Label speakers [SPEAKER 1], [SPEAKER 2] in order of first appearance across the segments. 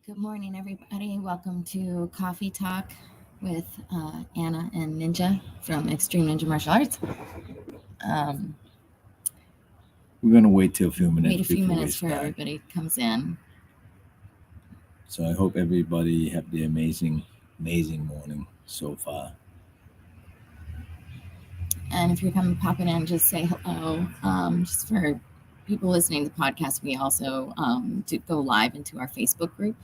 [SPEAKER 1] Good morning, everybody. Welcome to Coffee Talk with Anna and Ninja from Extreme Ninja Martial Arts. Um,
[SPEAKER 2] We're going to wait till a few minutes
[SPEAKER 1] wait a few
[SPEAKER 2] before we
[SPEAKER 1] minutes for
[SPEAKER 2] start.
[SPEAKER 1] everybody comes in.
[SPEAKER 2] So I hope everybody have the amazing morning so far.
[SPEAKER 1] And if you're popping in, just say hello. Just for people listening to the podcast, we also do go live into our Facebook group.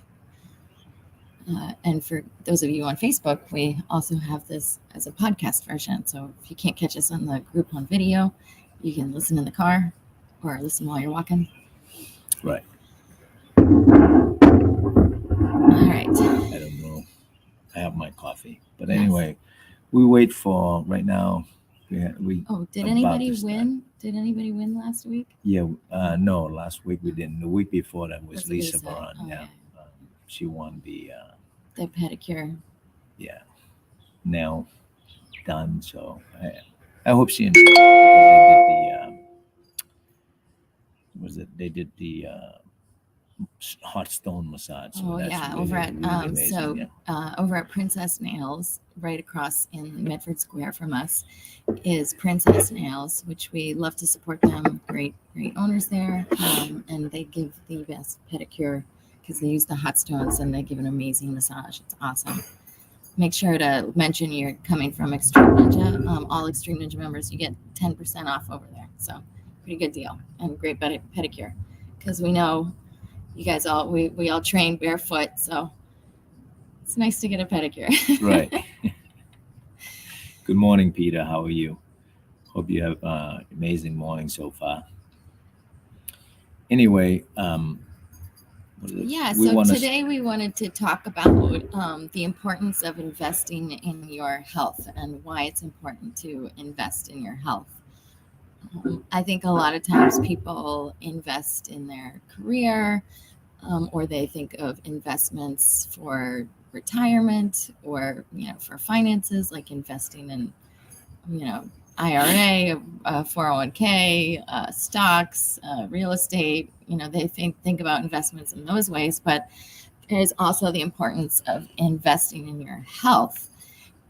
[SPEAKER 1] And for those of you on Facebook, we also have this as a podcast version. So if you can't catch us on the group on video, you can listen in the car or listen while you're walking.
[SPEAKER 2] Right.
[SPEAKER 1] All right.
[SPEAKER 2] I don't know. I have my coffee. But
[SPEAKER 1] Yes.
[SPEAKER 2] anyway, we wait for right now. We
[SPEAKER 1] Oh, did
[SPEAKER 2] about
[SPEAKER 1] anybody
[SPEAKER 2] to start.
[SPEAKER 1] win? Did anybody win last week?
[SPEAKER 2] Yeah. No, last week we didn't. The week before that was
[SPEAKER 1] That's
[SPEAKER 2] Lisa
[SPEAKER 1] Lisa.
[SPEAKER 2] Baran.
[SPEAKER 1] Oh,
[SPEAKER 2] Yeah.
[SPEAKER 1] yeah.
[SPEAKER 2] She won the
[SPEAKER 1] The pedicure.
[SPEAKER 2] nail done. So I hope she enjoyed it because they did the hot stone massage. So
[SPEAKER 1] Oh
[SPEAKER 2] that's
[SPEAKER 1] yeah,
[SPEAKER 2] really,
[SPEAKER 1] over at
[SPEAKER 2] really amazing.
[SPEAKER 1] over at Princess Nails, right across in Medford Square from us, is Princess Nails, which we love to support them. Great owners there, and they give the best pedicure because they use the hot stones and they give an amazing massage. It's awesome. Make sure to mention you're coming from Extreme Ninja. All Extreme Ninja members, you get 10% off over there. So pretty good deal and great pedicure because we know you guys all we all train barefoot, so it's nice to get a pedicure.
[SPEAKER 2] Right. Good morning, Peter. How are you? Hope you have amazing morning so far. Anyway,
[SPEAKER 1] Yeah, so today we wanted to talk about the importance of investing in your health and why it's important to invest in your health. I think a lot of times people invest in their career, or they think of investments for retirement or for finances, like investing in IRA, 401k, stocks, real estate. They think about investments in those ways, but there's also the importance of investing in your health,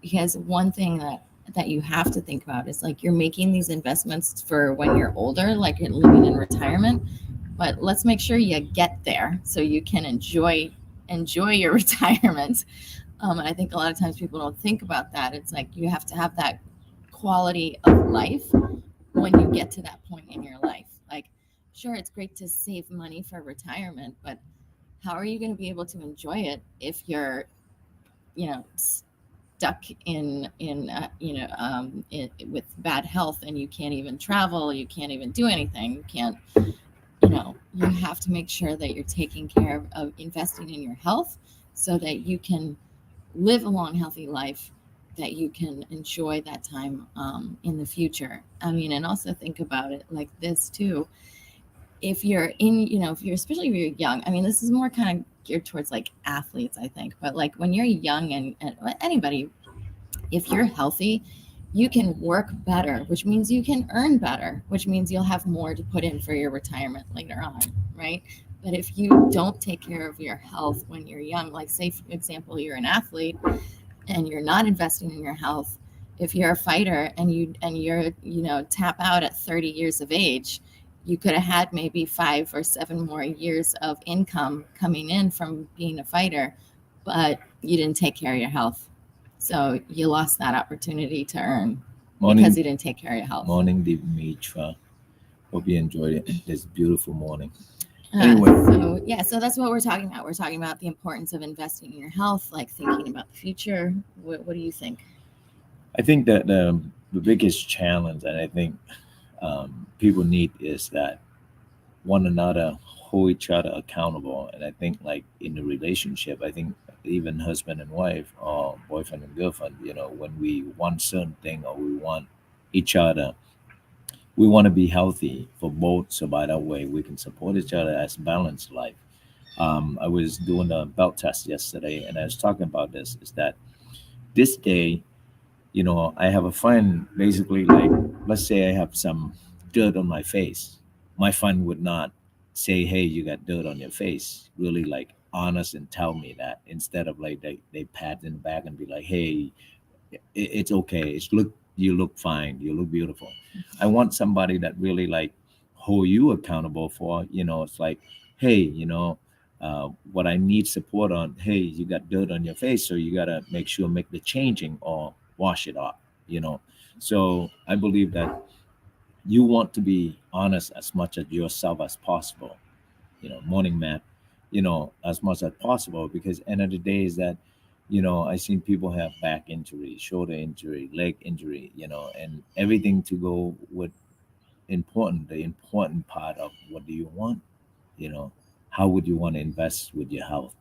[SPEAKER 1] because one thing that you have to think about is like you're making these investments for when you're older, like you're living in retirement, but let's make sure you get there so you can enjoy your retirement. And I think a lot of times people don't think about that. It's like you have to have that quality of life when you get to that point in your life. Like, sure, it's great to save money for retirement, but how are you going to be able to enjoy it if you're, stuck with bad health and you can't even travel, you can't even do anything, you can't, you have to make sure that you're taking care of investing in your health so that you can live a long, healthy life, that you can enjoy that time in the future. And also think about it like this too. If you're especially if you're young, this is more kind of geared towards like athletes, I think. But like when you're young and anybody, if you're healthy, you can work better, which means you can earn better, which means you'll have more to put in for your retirement later on, right? But if you don't take care of your health when you're young, like say, for example, you're an athlete and you're not investing in your health, if you're a fighter and you're tap out at 30 years of age, you could have had maybe 5 or 7 more years of income coming in from being a fighter, but you didn't take care of your health. So you lost that opportunity to earn because you didn't take care of your health.
[SPEAKER 2] Morning, Dimitra. Hope you enjoyed it. This beautiful morning. Anyway.
[SPEAKER 1] So that's what we're talking about. We're talking about the importance of investing in your health, like thinking about the future. What do you think?
[SPEAKER 2] I think that the biggest challenge that I think people need is that one another hold each other accountable. And I think like in the relationship, I think even husband and wife or boyfriend and girlfriend, when we want certain thing or we want each other, we want to be healthy for both, so by that way we can support each other as balanced life. I was doing a belt test yesterday and I was talking about this, is that this day, I have a friend, basically, like, let's say I have some dirt on my face. My friend would not say, hey, you got dirt on your face, really like honest and tell me that, instead of like they pat in the back and be like, hey, it's okay, you look fine, you look beautiful. I want somebody that really like hold you accountable for, it's like, hey, what I need support on, hey, you got dirt on your face, so you got to make sure make the changing or wash it off, so I believe that you want to be honest as much as yourself as possible, morning man, as much as possible, because end of the day is that, I seen people have back injury, shoulder injury, leg injury, and everything to go with the important part of what do you want, you know, how would you want to invest with your health?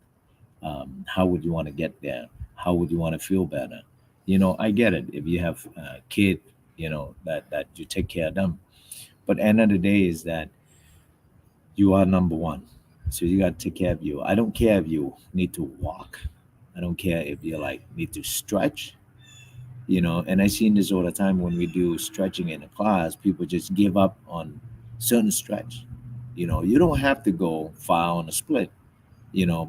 [SPEAKER 2] How would you want to get there? How would you want to feel better? I get it. If you have a kid, that you take care of them. But end of the day is that you are number one. So you got to take care of you. I don't care if you need to walk. I don't care if you like need to stretch, and I seen this all the time when we do stretching in the class, people just give up on certain stretch. You don't have to go far on a split,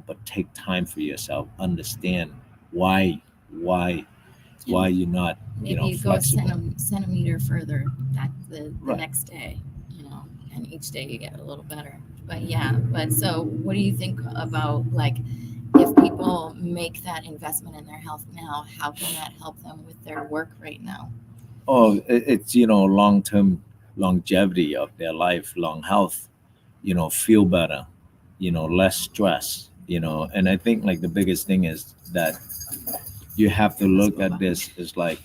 [SPEAKER 2] but take time for yourself, understand why why
[SPEAKER 1] Yeah.
[SPEAKER 2] why you're not,
[SPEAKER 1] Maybe you go a
[SPEAKER 2] flexible.
[SPEAKER 1] centimeter further that the
[SPEAKER 2] Right.
[SPEAKER 1] next day, and each day you get a little better. But yeah, but so what do you think about like if people make that investment in their health now, how can that help them with their work right now?
[SPEAKER 2] Oh, it's long term longevity of their life, long health, feel better, less stress, and I think like the biggest thing is that you have to look at this is like,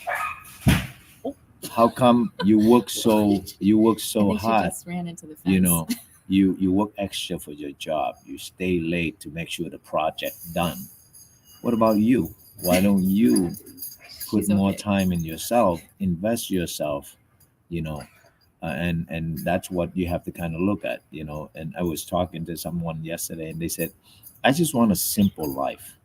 [SPEAKER 2] how come you work
[SPEAKER 1] I
[SPEAKER 2] so
[SPEAKER 1] think she
[SPEAKER 2] hard,
[SPEAKER 1] just ran into the
[SPEAKER 2] you
[SPEAKER 1] fence.
[SPEAKER 2] know you work extra for your job, you stay late to make sure the project done. What about you? Why don't you put
[SPEAKER 1] She's
[SPEAKER 2] more
[SPEAKER 1] okay.
[SPEAKER 2] time in yourself, invest yourself, you know and that's what you have to kind of look at, and I was talking to someone yesterday and they said, I just want a simple life,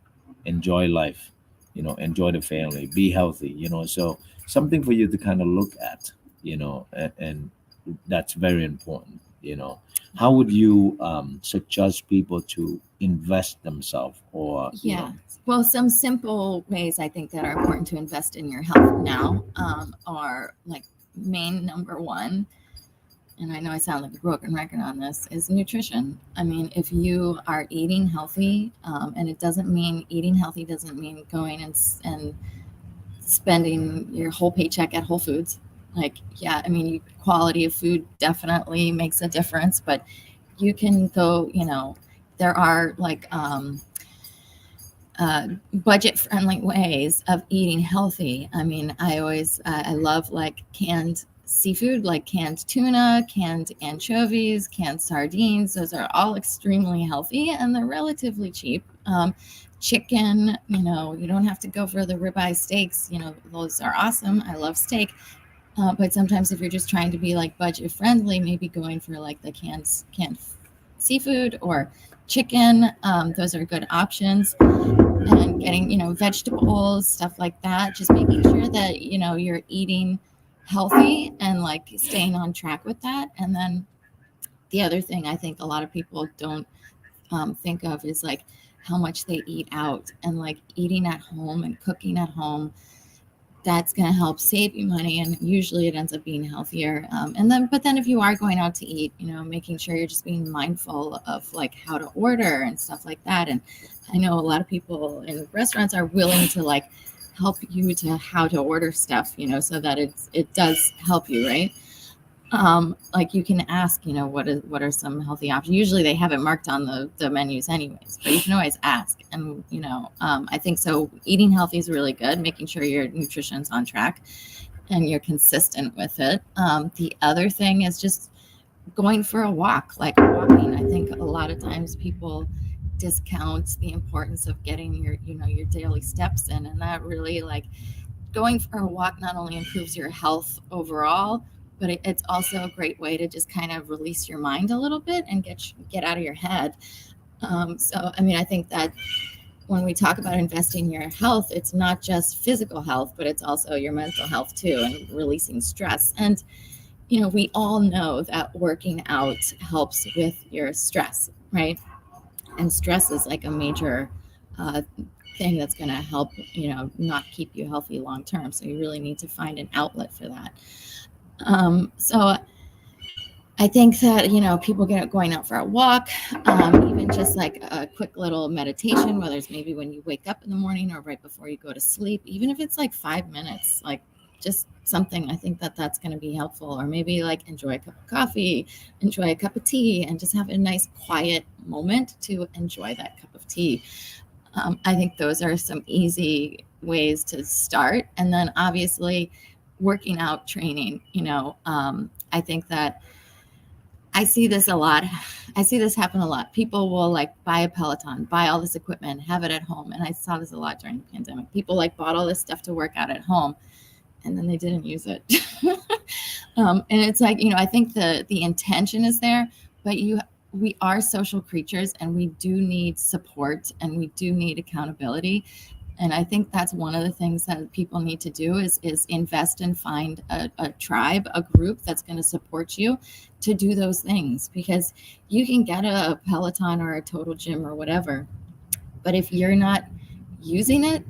[SPEAKER 2] enjoy life, enjoy the family, be healthy, so something for you to kind of look at, and that's very important. How would you suggest people to invest themselves, or
[SPEAKER 1] Yeah. Well, some simple ways I think that are important to invest in your health now are like main number one, and I know I sound like a broken record on this, is nutrition. I mean, if you are eating healthy, and it doesn't mean eating healthy doesn't mean going and spending your whole paycheck at Whole Foods. Like, yeah, I mean, quality of food definitely makes a difference, but you can go, there are like budget friendly ways of eating healthy. I mean, I love like canned seafood, like canned tuna, canned anchovies, canned sardines. Those are all extremely healthy and they're relatively cheap. Chicken, you don't have to go for the ribeye steaks. Those are awesome. I love steak. But sometimes if you're just trying to be like budget friendly, maybe going for like the canned seafood or chicken, those are good options. And getting, vegetables, stuff like that. Just making sure that, you're eating healthy and like staying on track with that. And then the other thing I think a lot of people don't think of is like how much they eat out and like eating at home and cooking at home. That's going to help save you money, and usually it ends up being healthier. But then if you are going out to eat, making sure you're just being mindful of like how to order and stuff like that. And I know a lot of people in restaurants are willing to like help you to how to order stuff, so that it does help you, right? Like you can ask, what are some healthy options? Usually they have it marked on the menus anyways, but you can always ask. And, I think so. Eating healthy is really good, making sure your nutrition's on track and you're consistent with it. The other thing is just going for a walk, like walking. I think a lot of times people discount the importance of getting your daily steps in. And that really like going for a walk not only improves your health overall, but it's also a great way to just kind of release your mind a little bit and get out of your head. So, I mean, I think that when we talk about investing in your health, it's not just physical health, but it's also your mental health too, and releasing stress. And, we all know that working out helps with your stress, right? And stress is like a major thing that's going to help, not keep you healthy long term. So you really need to find an outlet for that. So I think that, people get going out for a walk, even just like a quick little meditation, whether it's maybe when you wake up in the morning or right before you go to sleep, even if it's like 5 minutes, like just something, I think that that's going to be helpful. Or maybe like enjoy a cup of coffee, enjoy a cup of tea, and just have a nice quiet moment to enjoy that cup of tea. I think those are some easy ways to start. And then obviously working out, training, I think that I see this a lot. I see this happen a lot. People will like buy a Peloton, buy all this equipment, have it at home. And I saw this a lot during the pandemic. People like bought all this stuff to work out at home and then they didn't use it. And it's like, I think the intention is there, but we are social creatures and we do need support and we do need accountability. And I think that's one of the things that people need to do is invest and find a tribe, a group that's going to support you to do those things, because you can get a Peloton or a Total Gym or whatever, but if you're not using it,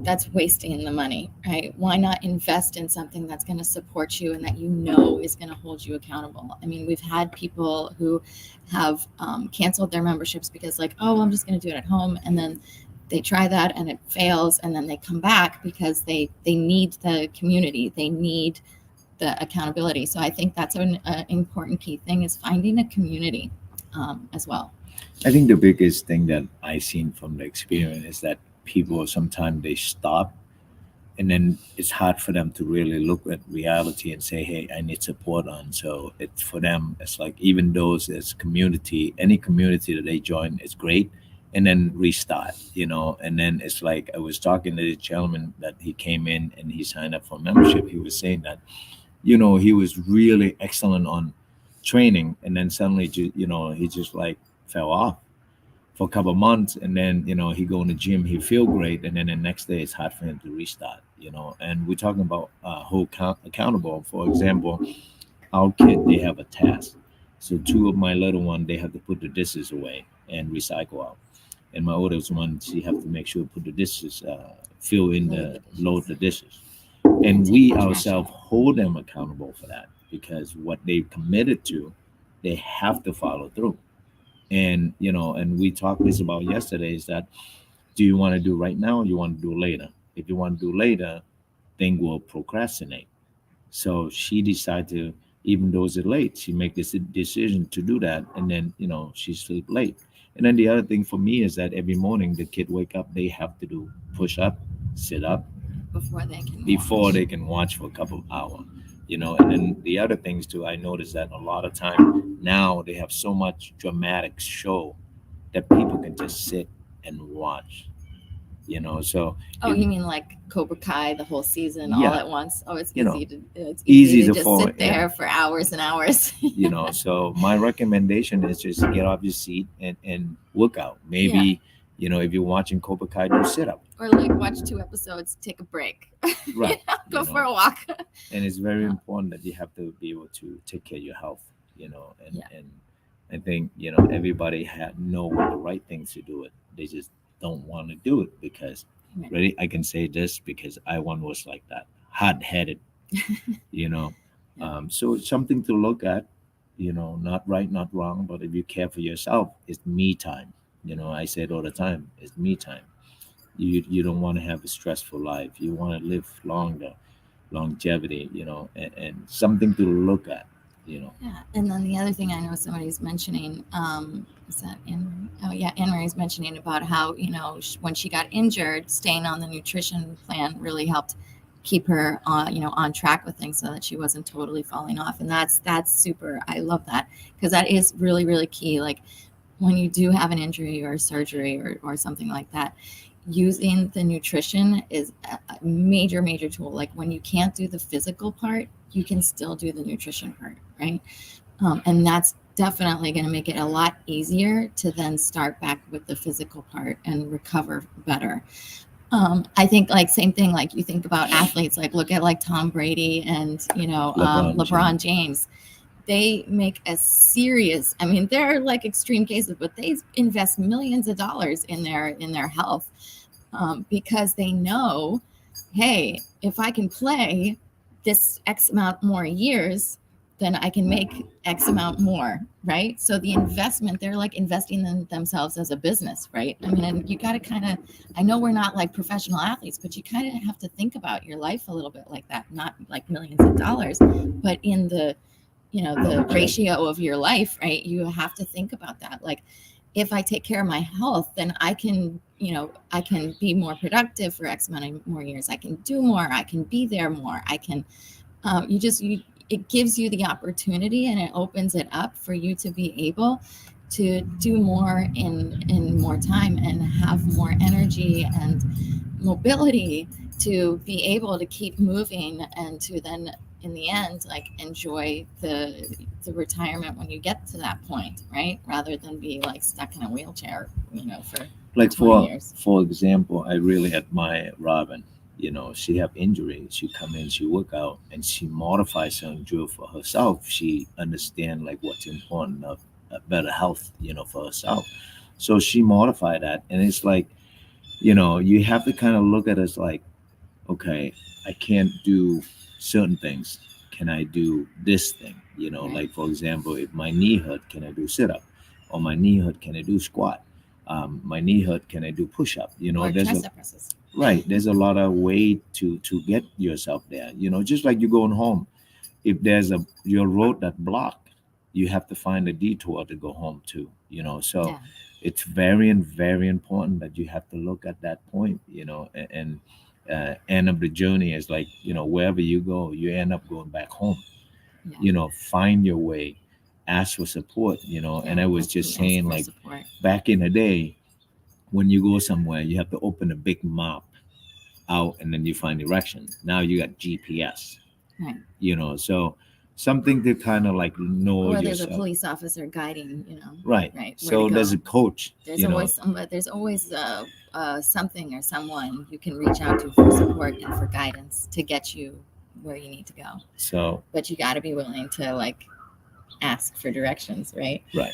[SPEAKER 1] that's wasting the money, right? Why not invest in something that's going to support you and that is going to hold you accountable? I mean, we've had people who have canceled their memberships because like, oh, I'm just going to do it at home. And then they try that and it fails. And then they come back because they need the community. They need the accountability. So I think that's an important key thing is finding a community as well.
[SPEAKER 2] I think the biggest thing that I've seen from the experience is that people sometimes they stop and then it's hard for them to really look at reality and say, hey, I need support on. So it's for them, it's like even those as community, any community that they join is great. And then restart, and then it's like I was talking to this gentleman that he came in and he signed up for membership. He was saying that, he was really excellent on training. And then suddenly, he just like fell off for a couple of months, and then he go in the gym, he feel great, and then the next day it's hard for him to restart. And we're talking about accountable. For example, our kid, they have a task. So two of my little one, they have to put the dishes away and recycle out, and my oldest one, she have to make sure put the dishes, fill in load the dishes, and we ourselves hold them accountable for that, because what they committed to, they have to follow through. And and we talked this about yesterday is that, do you want to do right now or you want to do later? If you want to do later, then we'll procrastinate. So she decided to, even though it's late, she make this decision to do that, and then she sleep late. And then the other thing for me is that every morning the kid wake up, they have to do push up, sit up
[SPEAKER 1] before
[SPEAKER 2] they can watch for a couple of hours. And then the other things too, I noticed that a lot of time now they have so much dramatic show that people can just sit and watch. So
[SPEAKER 1] Oh, you mean like Cobra Kai, the whole season all
[SPEAKER 2] yeah,
[SPEAKER 1] at once? Oh, it's
[SPEAKER 2] you know,
[SPEAKER 1] it's
[SPEAKER 2] easy
[SPEAKER 1] easy
[SPEAKER 2] to
[SPEAKER 1] to just
[SPEAKER 2] fall.
[SPEAKER 1] sit there for hours and hours.
[SPEAKER 2] So my recommendation is just get off your seat and work out. Maybe if you're watching Cobra Kai, do sit up.
[SPEAKER 1] Or like watch 2 episodes, take a break.
[SPEAKER 2] Right.
[SPEAKER 1] Go for a walk.
[SPEAKER 2] And it's very
[SPEAKER 1] Yeah.
[SPEAKER 2] important that you have to be able to take care of your health, and
[SPEAKER 1] Yeah.
[SPEAKER 2] and I think everybody know what the right things to do it. They just don't want to do it because
[SPEAKER 1] Right.
[SPEAKER 2] really I can say this because I one was like that, hot headed, you know.
[SPEAKER 1] Yeah.
[SPEAKER 2] So it's something to look at, not right, not wrong, but if you care for yourself, it's me time. I say it all the time, it's me time. You don't want to have a stressful life. You want to live longer, longevity, and something to look at.
[SPEAKER 1] Yeah, and then the other thing I know somebody's mentioning, is that Anne? Oh yeah, Anne Marie's mentioning about how when she got injured, staying on the nutrition plan really helped keep her on track with things, so that she wasn't totally falling off. And that's super. I love that, because that is really really key. Like when you do have an injury or surgery or something like that, using the nutrition is a major tool. Like when you can't do the physical part, you can still do the nutrition part, right? And that's definitely going to make it a lot easier to then start back with the physical part and recover better. I think like same thing, like you think about athletes, like look at like Tom Brady and
[SPEAKER 2] LeBron
[SPEAKER 1] LeBron James. they make a serious, I mean, they're like extreme cases, but they invest millions of dollars in their health, because they know, hey, if I can play this X amount more years, then I can make X amount more, right? So the investment, they're like investing in themselves as a business, right? I mean, and you got to kind of, I know we're not like professional athletes, but you kind of have to think about your life a little bit like that, not like millions of dollars, but in the, the ratio of your life, right? You have to think about that. Like, if I take care of my health, then I can, I can be more productive for X amount of more years. I can do more. I can be there more. I can, it gives you the opportunity, and it opens it up for you to be able to do more in more time and have more energy and mobility to be able to keep moving, and to then in the end like enjoy the retirement when you get to that point, right? Rather than be like stuck in a wheelchair, for
[SPEAKER 2] Like
[SPEAKER 1] 20 years.
[SPEAKER 2] for example, I really admire Robin. She have injury. She come in, she work out, and she modifies her drill for herself. She understand like what's important of better health, for herself. So she modified that, and it's like, you have to kind of look at it as like, okay, I can't do certain things. Can I do this thing?
[SPEAKER 1] Right.
[SPEAKER 2] Like for example, if my knee hurt, can I do sit up? Or my knee hurt, can I do squat? My knee hurt, can I do push up?
[SPEAKER 1] Or
[SPEAKER 2] There's
[SPEAKER 1] tricep presses.
[SPEAKER 2] right. There's a lot of way to get yourself there. Just like you going home. If there's your road that blocked, you have to find a detour to go home to. So
[SPEAKER 1] Yeah.
[SPEAKER 2] it's very important that you have to look at that point. And end of the journey is like, wherever you go, you end up going back home.
[SPEAKER 1] Yeah.
[SPEAKER 2] Find your way, ask for support. And I was just saying, like,
[SPEAKER 1] support.
[SPEAKER 2] back in the day, when you go somewhere, you have to open a big map out and then you find directions. Now you got GPS.
[SPEAKER 1] Right.
[SPEAKER 2] So something to kind of like know
[SPEAKER 1] Or there's
[SPEAKER 2] yourself.
[SPEAKER 1] a police officer guiding,
[SPEAKER 2] Right.
[SPEAKER 1] Right.
[SPEAKER 2] So there's a coach.
[SPEAKER 1] There's always somebody. There's always something or someone you can reach out to for support and for guidance to get you where you need to go.
[SPEAKER 2] So,
[SPEAKER 1] but you got to be willing to like ask for directions, right?
[SPEAKER 2] Right.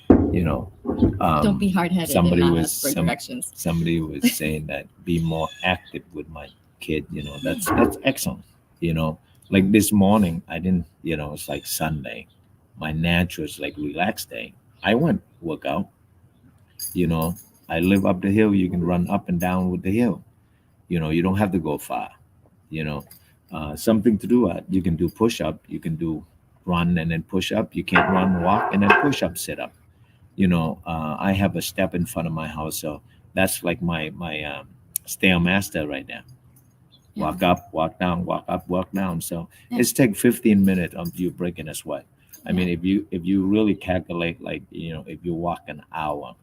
[SPEAKER 1] Don't be hard-headed
[SPEAKER 2] somebody
[SPEAKER 1] and not
[SPEAKER 2] was
[SPEAKER 1] ask for directions.
[SPEAKER 2] Somebody was saying that be more active with my kid. That's excellent. Like this morning, I didn't. It's like Sunday. My natural is like relaxed day. I went work out. I live up the hill. You can run up and down with the hill. You don't have to go far. Something to do. You can do push up. You can do run and then push up. You can't run, walk, and then push up, sit up. I have a step in front of my house, so that's like my stairmaster right now.
[SPEAKER 1] Yeah.
[SPEAKER 2] Walk up, walk down, walk up, walk down. So
[SPEAKER 1] Yeah.
[SPEAKER 2] it's take 15 minutes of you breaking a sweat. I
[SPEAKER 1] Yeah.
[SPEAKER 2] mean, if you really calculate, like, if you walk an hour,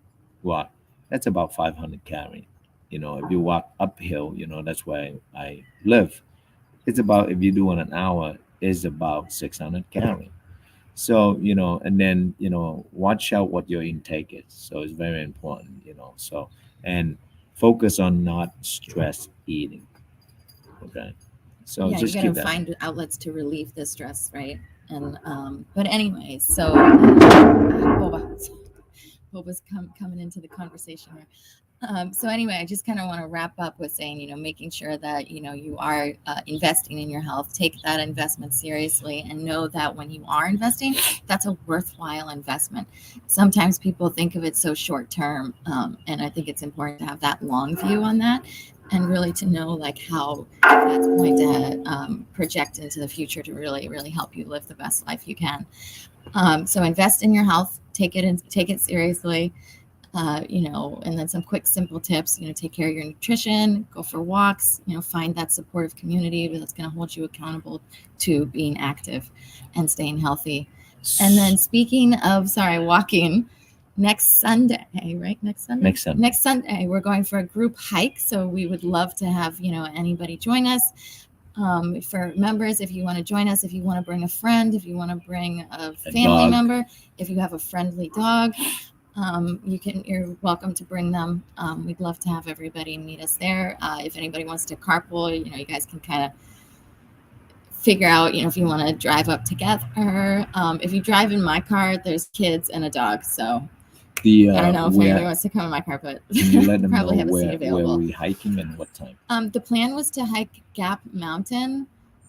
[SPEAKER 2] walk, that's about 500 calories. If you walk uphill, that's where I live. It's about, if you do it an hour, is about 600 calories. So, and then, watch out what your intake is. So it's very important, so, and focus on not stress eating. Okay. So
[SPEAKER 1] Yeah,
[SPEAKER 2] just
[SPEAKER 1] you
[SPEAKER 2] keep
[SPEAKER 1] gotta
[SPEAKER 2] that.
[SPEAKER 1] find outlets to relieve the stress, right? And but anyways, so Boba's coming into the conversation here. So anyway, I just kind of want to wrap up with saying, making sure that, you are investing in your health. Take that investment seriously and know that when you are investing, that's a worthwhile investment. Sometimes people think of it so short term. And I think it's important to have that long view on that and really to know like how that's going to project into the future to really, really help you live the best life you can. So invest in your health, take it seriously. And then some quick, simple tips, take care of your nutrition, go for walks, find that supportive community that's going to hold you accountable to being active and staying healthy. And then speaking of, walking, next Sunday, right? Next Sunday, we're going for a group hike. So we would love to have, anybody join us. For members, if you want to join us, if you want to bring a friend, if you want to bring a family member, if you have a friendly dog, you're welcome to bring them. We'd love to have everybody meet us there. If anybody wants to carpool, you guys can kind of figure out, if you want to drive up together. If you drive in my car, there's kids and a dog. So
[SPEAKER 2] The
[SPEAKER 1] I don't know if
[SPEAKER 2] where
[SPEAKER 1] anybody wants to come in my car, but
[SPEAKER 2] can you let them know
[SPEAKER 1] probably have a seat
[SPEAKER 2] where
[SPEAKER 1] available.
[SPEAKER 2] we hiking and what time?
[SPEAKER 1] The plan was to hike Gap Mountain.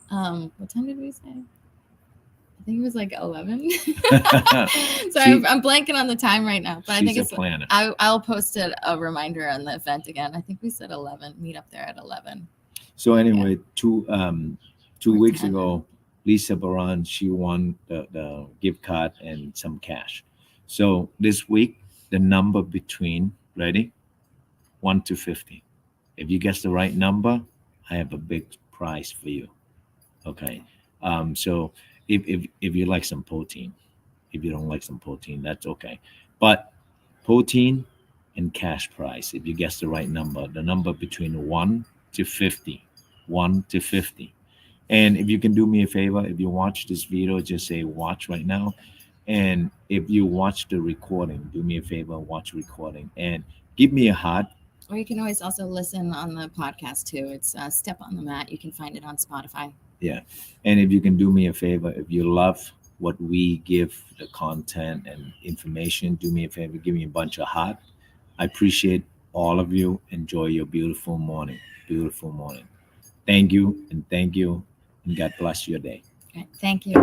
[SPEAKER 1] What time did we say? I think it was like 11. So I'm blanking on the time right now, but I think it's
[SPEAKER 2] a planner.
[SPEAKER 1] I'll post a reminder on the event again. I think we said 11. Meet up there at 11.
[SPEAKER 2] So anyway, two
[SPEAKER 1] Or
[SPEAKER 2] weeks
[SPEAKER 1] 10.
[SPEAKER 2] ago, Lisa Baran, she won the gift card and some cash. So this week, the number between, ready, 1 to 50. If you guess the right number, I have a big prize for you. Okay. So if you like some protein, if you don't like some protein, that's okay. But protein and cash prize, if you guess the right number, the number between 1 to 50. 1 to 50. And if you can do me a favor, if you watch this video, just say watch right now. And if you watch the recording, do me a favor, watch recording and give me a heart.
[SPEAKER 1] Or you can always also listen on the podcast too. It's Step on the Mat. You can find it on Spotify.
[SPEAKER 2] Yeah. And if you can do me a favor, if you love what we give, the content and information, do me a favor, give me a bunch of heart. I appreciate all of you. Enjoy your beautiful morning. Beautiful morning. Thank you and thank you. And God bless your day.
[SPEAKER 1] Okay, thank you.